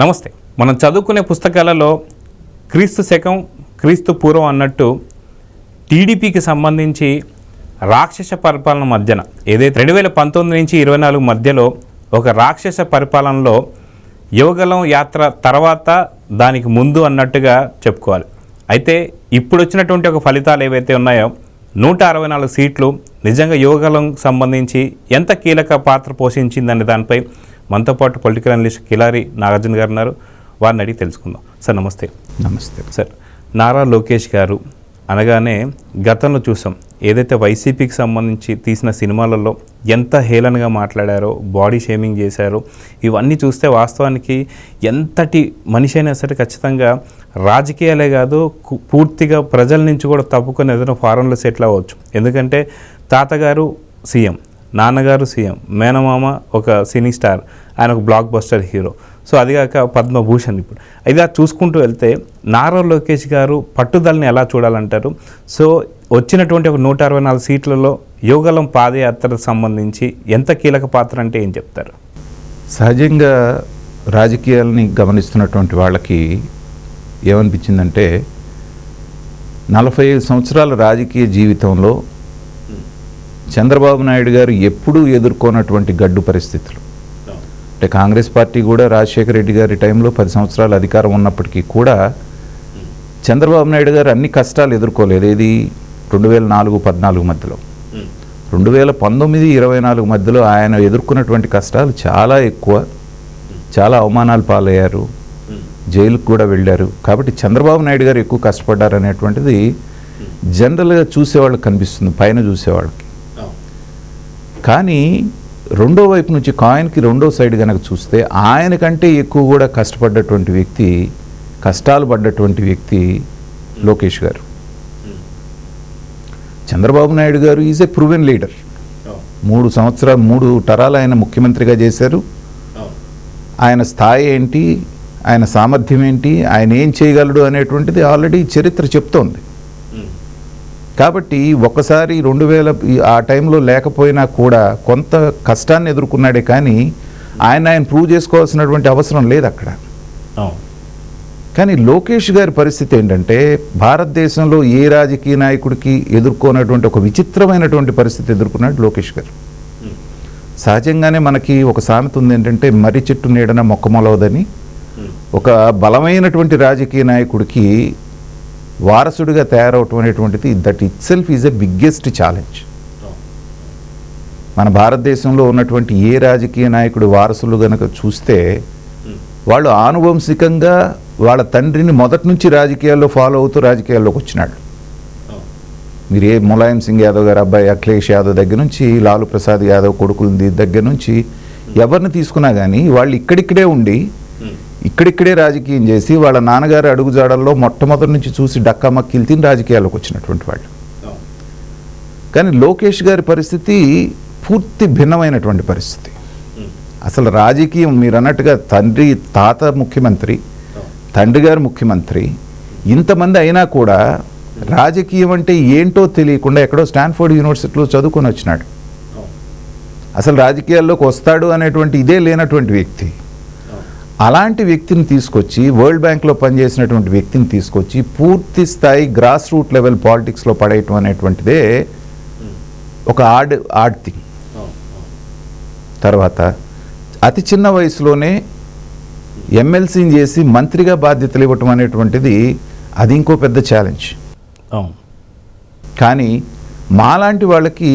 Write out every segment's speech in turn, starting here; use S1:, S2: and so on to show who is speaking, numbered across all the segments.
S1: నమస్తే. మనం చదువుకునే పుస్తకాలలో క్రీస్తు శకం క్రీస్తు పూర్వం అన్నట్టు టీడీపీకి సంబంధించి రాక్షస పరిపాలన మధ్యన ఏదైతే 2019 నుంచి 24 మధ్యలో ఒక రాక్షస పరిపాలనలో యువగలం యాత్ర తర్వాత దానికి ముందు అన్నట్టుగా చెప్పుకోవాలి. అయితే ఇప్పుడు వచ్చినటువంటి ఒక ఫలితాలు ఏవైతే ఉన్నాయో 164 సీట్లు నిజంగా యువగలం సంబంధించి ఎంత కీలక పాత్ర పోషించిందనే దానిపై మనతో పాటు పొలిటికల్ అనలిస్ట్ కిలారి నాగార్జున గారు ఉన్నారు. వారిని అడిగి తెలుసుకుందాం. సార్ నమస్తే.
S2: నమస్తే
S1: సార్. నారా లోకేష్ గారు అనగానే గతంలో చూసాం ఏదైతే వైసీపీకి సంబంధించి తీసిన సినిమాలలో ఎంత హేళనగా మాట్లాడారో, బాడీ షేమింగ్ చేశారో, ఇవన్నీ చూస్తే వాస్తవానికి ఎంతటి మనిషి అయినా సరే ఖచ్చితంగా రాజకీయాలే కాదు పూర్తిగా ప్రజల నుంచి కూడా తప్పుకొని ఏదైనా ఫారెన్లో సెటిల్ అవ్వచ్చు. ఎందుకంటే తాతగారు సీఎం, నాన్నగారు సీఎం, మేనమామ ఒక సినీ స్టార్, ఆయన ఒక బ్లాక్ బస్టర్ హీరో, సో అదిగాక పద్మభూషణ్. ఇప్పుడు అయితే చూసుకుంటూ వెళ్తే నారా లోకేష్ గారు పట్టుదలని ఎలా చూడాలంటారు? సో వచ్చినటువంటి ఒక 164 సీట్లలో యువగలం పాదయాత్రకు సంబంధించి ఎంత కీలక పాత్ర అంటే ఏం చెప్తారు?
S2: సహజంగా రాజకీయాలని గమనిస్తున్నటువంటి వాళ్ళకి ఏమనిపించిందంటే 45 సంవత్సరాల రాజకీయ జీవితంలో చంద్రబాబు నాయుడు గారు ఎప్పుడూ ఎదుర్కొన్నటువంటి గడ్డు పరిస్థితులు, అంటే కాంగ్రెస్ పార్టీ కూడా రాజశేఖర రెడ్డి గారి టైంలో 10 సంవత్సరాల అధికారం ఉన్నప్పటికీ కూడా చంద్రబాబు నాయుడు గారు అన్ని కష్టాలు ఎదుర్కోలేదు. ఇది 2004-14 మధ్యలో, 2019-24 మధ్యలో ఆయన ఎదుర్కొన్నటువంటి కష్టాలు చాలా ఎక్కువ, చాలా అవమానాలు పాలయ్యారు, జైలుకు కూడా వెళ్ళారు. కాబట్టి చంద్రబాబు నాయుడు గారు ఎక్కువ కష్టపడ్డారు అనేటువంటిది జనరల్గా చూసేవాళ్ళకి కనిపిస్తుంది, పైన చూసేవాళ్ళకి. కానీ రెండో వైపు నుంచి కాయిన్కి రెండో సైడ్ కనుక చూస్తే ఆయన కంటే ఎక్కువ కూడా కష్టపడ్డటువంటి వ్యక్తి, కష్టాలు పడ్డటువంటి వ్యక్తి లోకేష్ గారు. చంద్రబాబు నాయుడు గారు ఈజ్ ఏ ప్రూవెన్ లీడర్. 3 టరాలు ఆయన ముఖ్యమంత్రిగా చేశారు. ఆయన స్థాయి ఏంటి, ఆయన సామర్థ్యం ఏంటి, ఆయన ఏం చేయగలడు అనేటువంటిది ఆల్రెడీ చరిత్ర చెప్తోంది. కాబట్టి ఒకసారి 2000 ఆ టైంలో లేకపోయినా కూడా కొంత కష్టాన్ని ఎదుర్కొన్నాడే, కానీ ఆయన ప్రూవ్ చేసుకోవాల్సినటువంటి అవసరం లేదు అక్కడ. కానీ లోకేష్ గారి పరిస్థితి ఏంటంటే భారతదేశంలో ఏ రాజకీయ నాయకుడికి ఎదుర్కొన్నటువంటి ఒక విచిత్రమైనటువంటి పరిస్థితి ఎదుర్కొన్నాడు లోకేష్ గారు. సహజంగానే మనకి ఒక సామెత ఉంది ఏంటంటే మర్రి చెట్టు నీడన మొక్క మొలవదని. ఒక బలమైనటువంటి రాజకీయ నాయకుడికి వారసుడిగా తయారవటం అనేటువంటిది that it self is a biggest challenge. మన భారతదేశంలో ఉన్నటువంటి ఏ రాజకీయ నాయకుడు వారసులు గనక చూస్తే వాళ్ళు ఆనువంశికంగా వాళ్ళ తండ్రిని మొదటి నుంచి రాజకీయాల్లో ఫాలో అవుతూ రాజకీయాల్లోకి వచ్చినాడు. మీరు ఏ ములాయం సింగ్ యాదవ్ గారు అబ్బాయి అఖిలేష్ యాదవ్ దగ్గర నుంచి లాలూ ప్రసాద్ యాదవ్ కొడుకుల దగ్గర నుంచి ఎవరిని తీసుకున్నా కానీ వాళ్ళు ఇక్కడిక్కడే ఉండి ఇక్కడిక్కడే రాజకీయం చేసి వాళ్ళ నాన్నగారు అడుగుజాడల్లో మొట్టమొదటి నుంచి చూసి డక్కామక్కీలు తిని రాజకీయాల్లోకి వచ్చినటువంటి వాళ్ళు. కానీ లోకేష్ గారి పరిస్థితి పూర్తి భిన్నమైనటువంటి పరిస్థితి. అసలు రాజకీయం మీరు అన్నట్టుగా తాత ముఖ్యమంత్రి, తండ్రి గారు ముఖ్యమంత్రి, ఇంతమంది అయినా కూడా రాజకీయం అంటే ఏంటో తెలియకుండా ఎక్కడో స్టాన్ఫోర్డ్ యూనివర్సిటీలో చదువుకొని వచ్చినాడు. అసలు రాజకీయాల్లోకి వస్తాడు అనేటువంటి ఇదే లేనటువంటి వ్యక్తి. అలాంటి వ్యక్తిని తీసుకొచ్చి వరల్డ్ బ్యాంక్లో పనిచేసినటువంటి వ్యక్తిని తీసుకొచ్చి పూర్తి స్థాయి గ్రాస్ రూట్ లెవెల్ పాలిటిక్స్లో పడేయటం అనేటువంటిదే ఒక ఆడ్ థింగ్. తర్వాత అతి చిన్న వయసులోనే ఎమ్మెల్సీని చేసి మంత్రిగా బాధ్యతలు ఇవ్వటం అనేటువంటిది అది ఇంకో పెద్ద ఛాలెంజ్. కానీ మాలాంటి వాళ్ళకి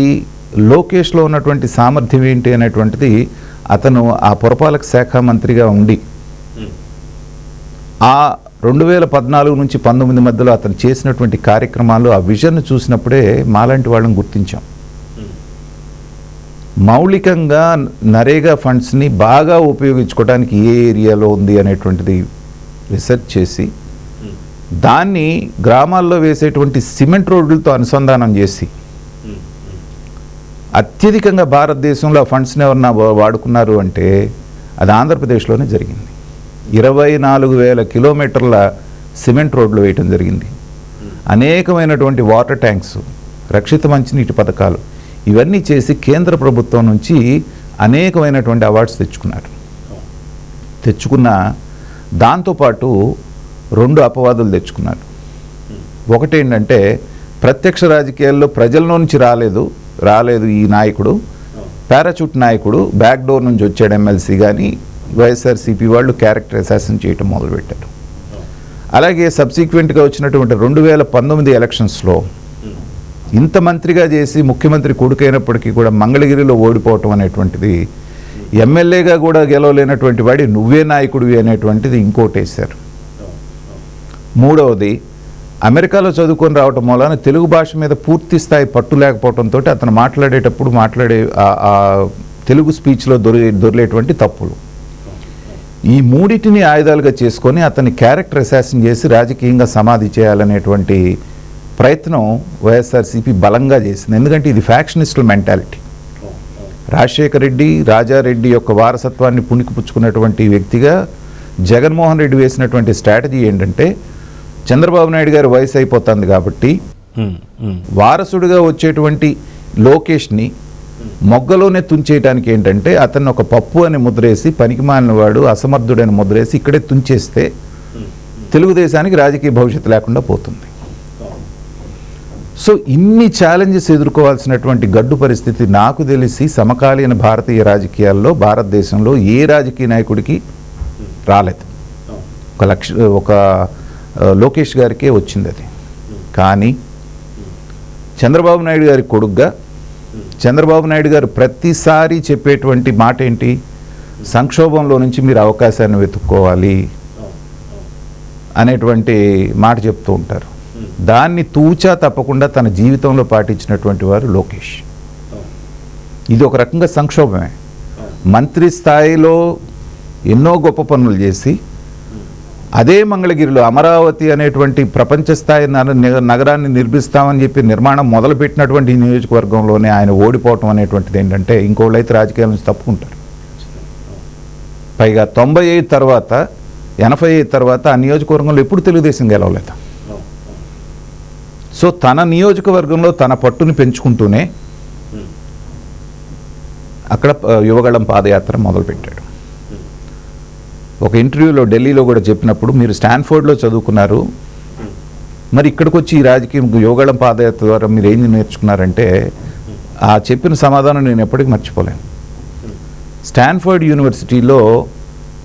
S2: లోకేష్లో ఉన్నటువంటి సామర్థ్యం ఏంటి అనేటువంటిది, అతను ఆ పురపాలక శాఖ మంత్రిగా ఉండి ఆ 2014 నుంచి 19 మధ్యలో అతను చేసినటువంటి కార్యక్రమాలు, ఆ విజన్ను చూసినప్పుడే మాలాంటి వాళ్ళని గుర్తించాం. మౌలికంగా నరేగా ఫండ్స్ని బాగా ఉపయోగించుకోవడానికి ఏ ఏరియాలో ఉంది అనేటువంటిది రీసెర్చ్ చేసి దాన్ని గ్రామాల్లో వేసేటువంటి సిమెంట్ రోడ్లతో అనుసంధానం చేసి అత్యధికంగా భారతదేశంలో ఆ ఫండ్స్ని ఎవరన్నా వాడుకున్నారు అంటే అది ఆంధ్రప్రదేశ్లోనే జరిగింది. 24,000 కిలోమీటర్ల సిమెంట్ రోడ్లు వేయటం జరిగింది. అనేకమైనటువంటి వాటర్ ట్యాంక్స్, రక్షిత మంచినీటి పథకాలు, ఇవన్నీ చేసి కేంద్ర ప్రభుత్వం నుంచి అనేకమైనటువంటి అవార్డ్స్ తెచ్చుకున్న దాంతోపాటు 2 అపవాదులు తెచ్చుకున్నారు. ఒకటేంటంటే ప్రత్యక్ష రాజకీయాల్లో ప్రజల నుంచి రాలేదు ఈ నాయకుడు, పారాచూట్ నాయకుడు, బ్యాక్ డోర్ నుంచి వచ్చాడు ఎమ్మెల్సీ. కానీ వైఎస్ఆర్సీపీ వాళ్ళు క్యారెక్టర్ అసాసిన్ చేయటం మొదలుపెట్టారు. అలాగే సబ్సిక్వెంట్గా వచ్చినటువంటి 2019 ఎలక్షన్స్లో ఇంత మంత్రిగా చేసి ముఖ్యమంత్రి కొడుకైనప్పటికీ కూడా మంగళగిరిలో ఓడిపోవటం అనేటువంటిది, ఎమ్మెల్యేగా కూడా గెలవలేనటువంటి వాడి నువ్వే నాయకుడివి అనేటువంటిది ఇంకోటి వేశారు. మూడవది, అమెరికాలో చదువుకొని రావటం వలన తెలుగు భాష మీద పూర్తి స్థాయి పట్టు లేకపోవడంతో అతను మాట్లాడేటప్పుడు ఆ తెలుగు స్పీచ్లో దొరికేటువంటి తప్పులు. ఈ మూడింటిని ఆయుధాలుగా చేసుకొని అతని క్యారెక్టర్ అసాసిన్ చేసి రాజకీయంగా సమాధి చేయాలనేటువంటి ప్రయత్నం వైఎస్ఆర్సీపీ బలంగా చేసింది. ఎందుకంటే ఇది ఫ్యాక్షనిస్టుల మెంటాలిటీ. రాజశేఖర రెడ్డి, రాజారెడ్డి యొక్క వారసత్వాన్ని పుణికిపుచ్చుకున్నటువంటి వ్యక్తిగా జగన్మోహన్ రెడ్డి వేసినటువంటి స్ట్రాటజీ ఏంటంటే, చంద్రబాబు నాయుడు గారు వయసు అయిపోతుంది కాబట్టి వారసుడిగా వచ్చేటువంటి లోకేష్ని మొగ్గలోనే తుంచేయడానికి ఏంటంటే, అతన్ని ఒక పప్పు అని ముద్రేసి, పనికిమాలినవాడు, అసమర్థుడని ముద్రేసి ఇక్కడే తుంచేస్తే తెలుగుదేశానికి రాజకీయ భవిష్యత్తు లేకుండా పోతుంది. సో ఇన్ని ఛాలెంజెస్ ఎదుర్కోవాల్సినటువంటి గడ్డు పరిస్థితి నాకు తెలిసి సమకాలీన భారతీయ రాజకీయాల్లో భారతదేశంలో ఏ రాజకీయ నాయకుడికి రాలేదు. ఒక లోకేష్ గారికే వచ్చింది అది. కానీ చంద్రబాబు నాయుడు గారి కొడుగ్గా చంద్రబాబు నాయుడు గారు ప్రతిసారి చెప్పేటువంటి మాట ఏంటి, సంక్షోభంలో నుంచి మీరు అవకాశాన్ని వెతుక్కోవాలి అనేటువంటి మాట చెప్తూ ఉంటారు. దాన్ని తూచా తప్పకుండా తన జీవితంలో పాటించినటువంటి వారు లోకేష్. ఇది ఒక రకంగా సంక్షోభమే. మంత్రి స్థాయిలో ఎన్నో గొప్ప పనులు చేసి అదే మంగళగిరిలో అమరావతి అనేటువంటి ప్రపంచ స్థాయి నగరాన్ని నిర్మిస్తామని చెప్పి నిర్మాణం మొదలుపెట్టినటువంటి నియోజకవర్గంలోనే ఆయన ఓడిపోవటం అనేటువంటిది ఏంటంటే, ఇంకోళ్ళు అయితే రాజకీయాల నుంచి తప్పుకుంటారు. పైగా 95 తర్వాత 85 తర్వాత ఆ నియోజకవర్గంలో ఎప్పుడు తెలుగుదేశం గెలవలేదు. సో తన నియోజకవర్గంలో తన పట్టుని పెంచుకుంటూనే అక్కడ యువగళం పాదయాత్ర మొదలుపెట్టాడు. ఒక ఇంటర్వ్యూలో ఢిల్లీలో కూడా చెప్పినప్పుడు, మీరు స్టాన్ఫోర్డ్లో చదువుకున్నారు, మరి ఇక్కడికి వచ్చి ఈ రాజకీయం యువగళం పాదయాత్ర ద్వారా మీరు ఏం నేర్చుకున్నారంటే, ఆ చెప్పిన సమాధానం నేను ఎప్పటికీ మర్చిపోలేను. స్టాన్ఫోర్డ్ యూనివర్సిటీలో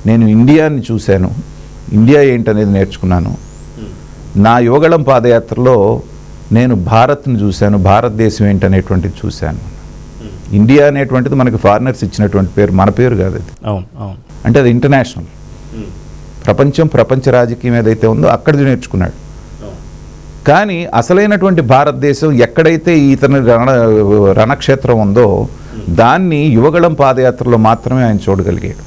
S2: నేను ఇండియాని చూశాను, ఇండియా ఏంటనేది నేర్చుకున్నాను. నా యువగళం పాదయాత్రలో నేను భారత్ని చూశాను, భారతదేశం ఏంటనేటువంటిది చూశాను. ఇండియా అనేటువంటిది మనకి ఫారినర్స్ ఇచ్చినటువంటి పేరు, మన పేరు కాదు అది. అంటే అది ఇంటర్నేషనల్ ప్రపంచ రాజకీయం ఏదైతే ఉందో అక్కడ నేర్చుకున్నాడు. కానీ అసలైనటువంటి భారతదేశం ఎక్కడైతే ఇతని రణక్షేత్రం ఉందో దాన్ని యువగళం పాదయాత్రలో మాత్రమే ఆయన చూడగలిగాడు.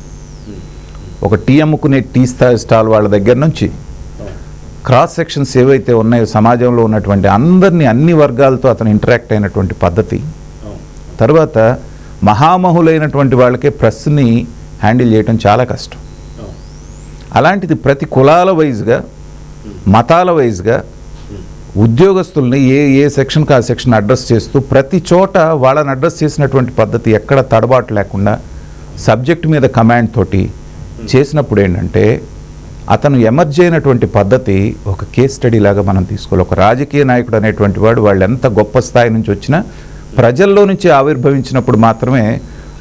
S2: ఒక టీ అమ్ముకునే టీ స్టాల్ వాళ్ళ దగ్గర నుంచి క్రాస్ సెక్షన్స్ ఏవైతే ఉన్నాయో సమాజంలో ఉన్నటువంటి అందరినీ, అన్ని వర్గాలతో అతను ఇంటరాక్ట్ అయినటువంటి పద్ధతి, తర్వాత మహామహులైనటువంటి వాళ్ళకే ప్రెస్ని హ్యాండిల్ చేయడం చాలా కష్టం. అలాంటిది ప్రతి కులాల వైజ్గా, మతాల వైజ్గా ఉద్యోగస్తుల్ని ఏ సెక్షన్కి ఆ సెక్షన్ అడ్రస్ చేస్తూ ప్రతి చోట వాళ్ళని అడ్రస్ చేసినటువంటి పద్ధతి ఎక్కడ తడబాటు లేకుండా సబ్జెక్ట్ మీద కమాండ్ తోటి చేసినప్పుడు ఏంటంటే, అతను ఎమర్జ్ అయినటువంటి పద్ధతి ఒక కేస్ స్టడీ లాగా మనం తీసుకోవాలి. ఒక రాజకీయ నాయకుడు అనేటువంటి వాడు వాళ్ళు ఎంత గొప్ప స్థాయి నుంచి వచ్చినా ప్రజల్లో నుంచి ఆవిర్భవించినప్పుడు మాత్రమే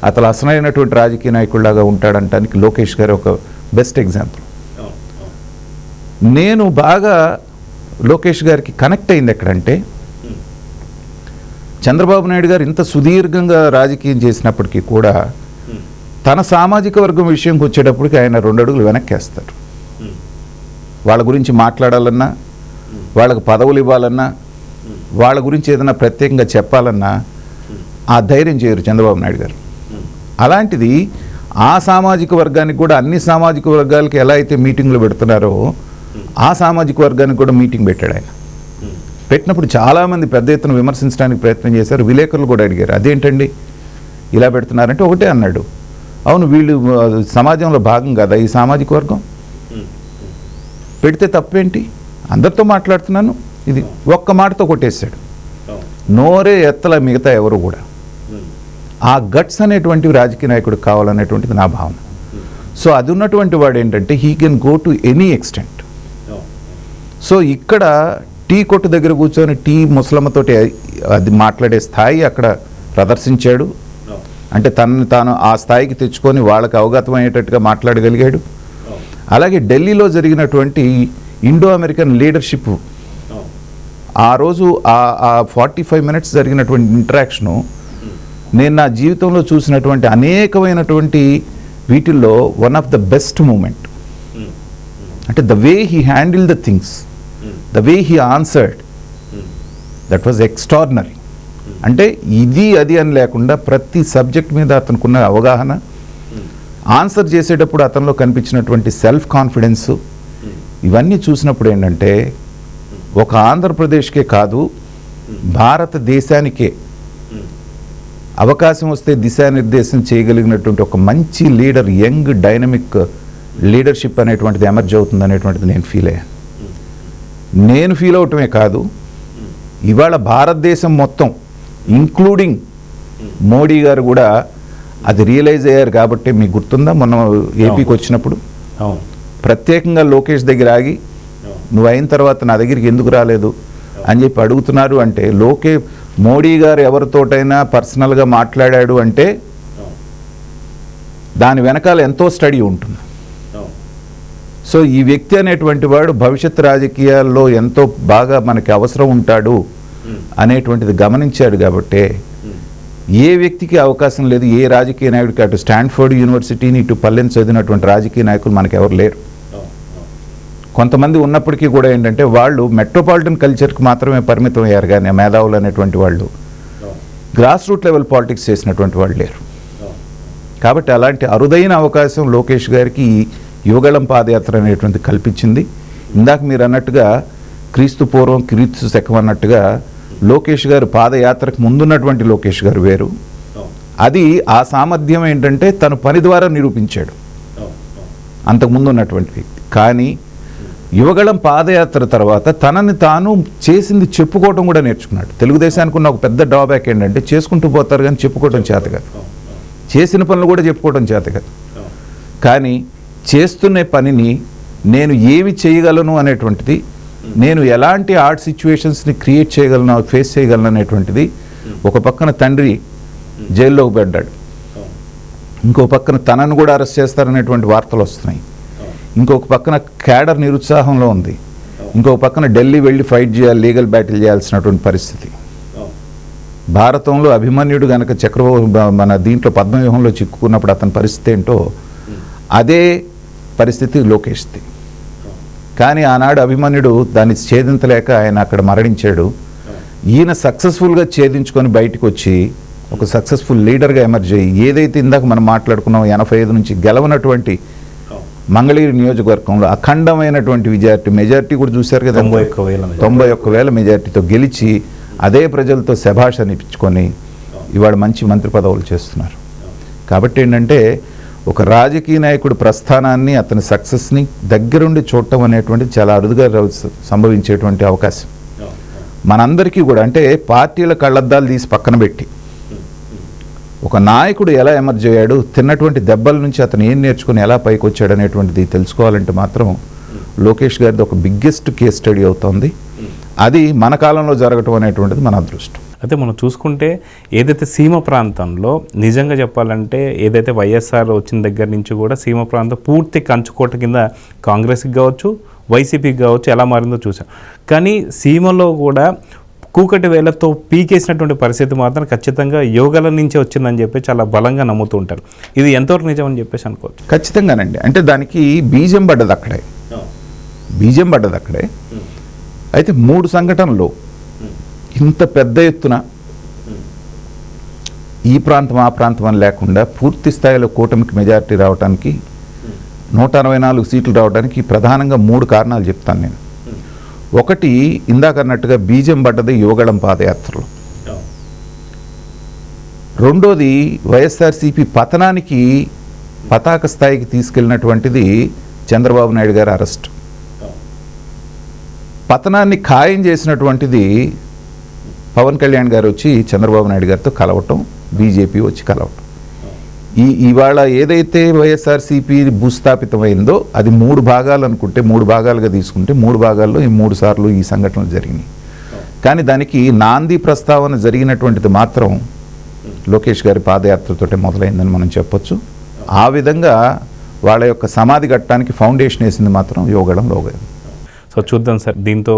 S2: అతను అసలైనటువంటి రాజకీయ నాయకుడిలాగా ఉంటాడంటానికి లోకేష్ గారు ఒక బెస్ట్ ఎగ్జాంపుల్. నేను బాగా లోకేష్ గారికి కనెక్ట్ అయింది ఎక్కడంటే, చంద్రబాబు నాయుడు గారు ఇంత సుదీర్ఘంగా రాజకీయం చేసినప్పటికీ కూడా తన సామాజిక వర్గం విషయంకి వచ్చేటప్పటికి ఆయన 2 అడుగులు వెనక్కేస్తారు. వాళ్ళ గురించి మాట్లాడాలన్నా, వాళ్ళకు పదవులు ఇవ్వాలన్నా, వాళ్ళ గురించి ఏదైనా ప్రత్యేకంగా చెప్పాలన్నా ఆ ధైర్యం చేయరు చంద్రబాబు నాయుడు గారు. అలాంటిది ఆ సామాజిక వర్గానికి కూడా, అన్ని సామాజిక వర్గాలకి ఎలా అయితే మీటింగ్లు పెడుతున్నారో ఆ సామాజిక వర్గానికి కూడా మీటింగ్ పెట్టాడు ఆయన. పెట్టినప్పుడు చాలామంది పెద్ద ఎత్తున విమర్శించడానికి ప్రయత్నం చేశారు. విలేకరులు కూడా అడిగారు, అదేంటండి ఇలా పెడుతున్నారంటే ఒకటే అన్నాడు, అవును వీళ్ళు సమాజంలో భాగం కదా ఈ సామాజిక వర్గం, పెడితే తప్పేంటి, అందరితో మాట్లాడుతున్నాను, ఇది ఒక్క మాటతో కొట్టేశాడు. నోరే ఎత్తల మిగతా ఎవరు కూడా. ఆ గట్స్ అనేటువంటివి రాజకీయ నాయకుడికి కావాలనేటువంటిది నా భావన. సో అది ఉన్నటువంటి వాడు ఏంటంటే he can go to any extent. So ఇక్కడ టీ కొట్టు దగ్గర కూర్చొని టీ ముసలమ్మతోటి అది మాట్లాడే స్థాయి అక్కడ ప్రదర్శించాడు. అంటే తనని తాను ఆ స్థాయికి తెచ్చుకొని వాళ్ళకి అవగతం అయ్యేటట్టుగా మాట్లాడగలిగాడు. అలాగే ఢిల్లీలో జరిగినటువంటి ఇండో అమెరికన్ లీడర్షిప్ ఆ రోజు ఆ 45 minutes జరిగినటువంటి ఇంటరాక్షను నేను నా జీవితంలో చూసినటువంటి అనేకమైనటువంటి వీటిల్లో one of the best moment. అంటే the way he handle the things, the way he answered, that was extraordinary. అంటే ఇది అది అని లేకుండా ప్రతి సబ్జెక్ట్ మీద అతనుకున్న అవగాహన, ఆన్సర్ చేసేటప్పుడు అతనిలో కనిపించినటువంటి సెల్ఫ్ కాన్ఫిడెన్స్, ఇవన్నీ చూసినప్పుడు ఏంటంటే ఒక ఆంధ్రప్రదేశ్కే కాదు భారతదేశానికే అవకాశం వస్తే దిశానిర్దేశం చేయగలిగినటువంటి ఒక మంచి లీడర్, యంగ్ డైనమిక్ లీడర్షిప్ అనేటువంటిది ఎమర్జ్ అవుతుంది అనేటువంటిది నేను ఫీల్ అవటమే కాదు, ఇవాళ భారతదేశం మొత్తం ఇంక్లూడింగ్ మోడీ గారు కూడా అది రియలైజ్ అయ్యారు. కాబట్టి మీకు గుర్తుందా మొన్న ఏపీకి వచ్చినప్పుడు ప్రత్యేకంగా లోకేష్ దగ్గర ఆగి నువ్వు అయిన తర్వాత నా దగ్గరికి ఎందుకు రాలేదు అని చెప్పి అడుగుతున్నారు. అంటే మోడీ గారు ఎవరితోటైనా పర్సనల్గా మాట్లాడాడు అంటే దాని వెనకాల ఎంతో స్టడీ ఉంటుంది. సో ఈ వ్యక్తి అనేటువంటి వాడు భవిష్యత్ రాజకీయాల్లో ఎంతో బాగా మనకి అవసరం ఉంటాడు అనేటువంటిది గమనించాడు. కాబట్టి ఏ వ్యక్తికి అవకాశం లేదు, ఏ రాజకీయ నాయకుడికి, అటు స్టాన్ఫోర్డ్ యూనివర్సిటీని ఇటు పల్లెని చదివినటువంటి రాజకీయ నాయకులు మనకు ఎవరు లేరు. కొంతమంది ఉన్నప్పటికీ కూడా ఏంటంటే వాళ్ళు మెట్రోపాలిటన్ కల్చర్కి మాత్రమే పరిమితం అయ్యారు, కానీ మేధావులు అనేటువంటి వాళ్ళు గ్రాస్ రూట్ లెవెల్ పాలిటిక్స్ చేసినటువంటి వాళ్ళు లేరు. కాబట్టి అలాంటి అరుదైన అవకాశం లోకేష్ గారికి యువగళం పాదయాత్ర అనేటువంటి కల్పించింది. ఇందాక మీరు అన్నట్టుగా క్రీస్తు పూర్వం క్రీస్తు శకం అన్నట్టుగా లోకేష్ గారు పాదయాత్రకు ముందున్నటువంటి లోకేష్ గారు వేరు. అది ఆ సామర్థ్యం ఏంటంటే తను పని ద్వారా నిరూపించాడు అంతకుముందు ఉన్నటువంటి వ్యక్తి. కానీ యువగళం పాదయాత్ర తర్వాత తనని తాను చేసింది చెప్పుకోవడం కూడా నేర్చుకున్నాడు. తెలుగుదేశానికి ఉన్న ఒక పెద్ద డ్రాబ్యాక్ ఏంటంటే చేసుకుంటూ పోతారు కానీ చెప్పుకోవడం చేత కాదు, చేసిన పనులు కూడా చెప్పుకోవడం చేత కాదు. కానీ చేస్తున్న పనిని నేను ఏమి చేయగలను అనేటువంటిది, నేను ఎలాంటి ఆర్ట్ సిచ్యువేషన్స్ని క్రియేట్ చేయగలను, ఫేస్ చేయగలను అనేటువంటిది. ఒక పక్కన తండ్రి జైల్లోకి పడ్డాడు, ఇంకో పక్కన తనను కూడా అరెస్ట్ చేస్తారనేటువంటి వార్తలు వస్తున్నాయి, ఇంకొక పక్కన క్యాడర్ నిరుత్సాహంలో ఉంది, ఇంకొక పక్కన ఢిల్లీ వెళ్ళి ఫైట్ చేయాలి, లీగల్ బ్యాటిల్ చేయాల్సినటువంటి పరిస్థితి. భారతంలో అభిమన్యుడు గనక మన దీంట్లో పద్మవ్యూహంలో చిక్కుకున్నప్పుడు అతని పరిస్థితి ఏంటో అదే పరిస్థితి లోకేష్ది. కానీ ఆనాడు అభిమన్యుడు దాన్ని ఛేదించలేక ఆయన అక్కడ మరణించాడు. ఈయన సక్సెస్ఫుల్గా ఛేదించుకొని బయటకు వచ్చి ఒక సక్సెస్ఫుల్ లీడర్గా ఎమర్జ్ అయ్యి ఏదైతే ఇందాక మనం మాట్లాడుకున్నాం 85 నుంచి గెలవనటువంటి మంగళగిరి నియోజకవర్గంలో అఖండమైనటువంటి మెజార్టీ కూడా చూశారు కదా, 91,000 మెజార్టీతో గెలిచి అదే ప్రజలతో శభాష్ అనిపించుకొని ఇవాళ మంచి మంత్రి పదవులు చేస్తున్నారు. కాబట్టి ఏంటంటే ఒక రాజకీయ నాయకుడు ప్రస్థానాన్ని, అతని సక్సెస్ని దగ్గరుండి చూడటం అనేటువంటిది చాలా అరుదుగా సంభవించేటువంటి అవకాశం మనందరికీ కూడా. అంటే పార్టీల కళ్ళద్దాలు తీసి పక్కన పెట్టి ఒక నాయకుడు ఎలా ఎమర్జ్ అయ్యాడు, తిన్నటువంటి దెబ్బల నుంచి అతను ఏం నేర్చుకుని ఎలా పైకి వచ్చాడు అనేటువంటిది తెలుసుకోవాలంటే మాత్రం లోకేష్ గారిది ఒక బిగ్గెస్ట్ కేస్ స్టడీ అవుతుంది. అది మన కాలంలో జరగటం అనేటువంటిది మన అదృష్టం.
S1: అయితే మనం చూసుకుంటే ఏదైతే సీమ ప్రాంతంలో నిజంగా చెప్పాలంటే ఏదైతే వైఎస్ఆర్ వచ్చిన దగ్గర నుంచి కూడా సీమ ప్రాంతం పూర్తి కంచుకోట కింద కాంగ్రెస్కి కావచ్చు, వైసీపీకి కావచ్చు ఎలా మారిందో చూసాం. కానీ సీమలో కూడా కూకటి వేలతో పీకేసినటువంటి పరిస్థితి మాత్రం ఖచ్చితంగా యోగాల నుంచే వచ్చిందని చెప్పి చాలా బలంగా నమ్ముతూ ఉంటారు. ఇది ఎంతవరకు నిజం అని చెప్పేసి అనుకోవచ్చు.
S2: ఖచ్చితంగానండి. అంటే దానికి బీజం పడ్డది అక్కడే. అయితే 3 సంఘటనలు ఇంత పెద్ద ఎత్తున ఈ ప్రాంతం ఆ ప్రాంతం అని లేకుండా పూర్తి స్థాయిలో కూటమికి మెజారిటీ రావడానికి 164 సీట్లు రావడానికి ప్రధానంగా 3 కారణాలు చెప్తాను నేను. ఒకటి ఇందాక అన్నట్టుగా బీజం పడ్డది యువగళం పాదయాత్రలో. రెండోది వైఎస్ఆర్సీపీ పతనానికి పతాక స్థాయికి తీసుకెళ్ళినటువంటిది చంద్రబాబు నాయుడు గారి అరెస్ట్. పతనాన్ని ఖాయం చేసినటువంటిది పవన్ కళ్యాణ్ గారు వచ్చి చంద్రబాబు నాయుడు గారితో కలవటం, బీజేపీ వచ్చి కలవటం. ఇవాళ ఏదైతే వైఎస్ఆర్సీపీ భూస్థాపితమైందో అది 3 భాగాలు అనుకుంటే 3 భాగాలుగా తీసుకుంటే 3 భాగాల్లో ఈ 3 సార్లు ఈ సంఘటనలు జరిగినాయి. కానీ దానికి నాంది ప్రస్తావన జరిగినటువంటిది మాత్రం లోకేష్ గారి పాదయాత్రతోటే మొదలైందని మనం చెప్పొచ్చు. ఆ విధంగా వాళ్ళ యొక్క సమాధి ఘట్టానికి ఫౌండేషన్ వేసింది మాత్రం యోగళం లోగయ్య.
S1: సో చూద్దాం సార్, దీంతో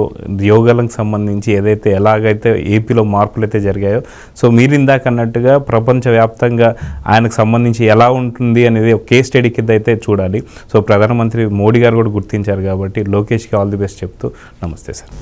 S1: యోగాలకు సంబంధించి ఏదైతే ఎలాగైతే ఏపీలో మార్పులు అయితే జరిగాయో, సో మీరు ఇందాక అన్నట్టుగా ప్రపంచవ్యాప్తంగా ఆయనకు సంబంధించి ఎలా ఉంటుంది అనేది ఒక కేస్ స్టడీ కింద అయితే చూడాలి. సో ప్రధానమంత్రి మోడీ గారు కూడా గుర్తించారు కాబట్టి లోకేష్కి ఆల్ ది బెస్ట్ చెప్తూ నమస్తే సార్.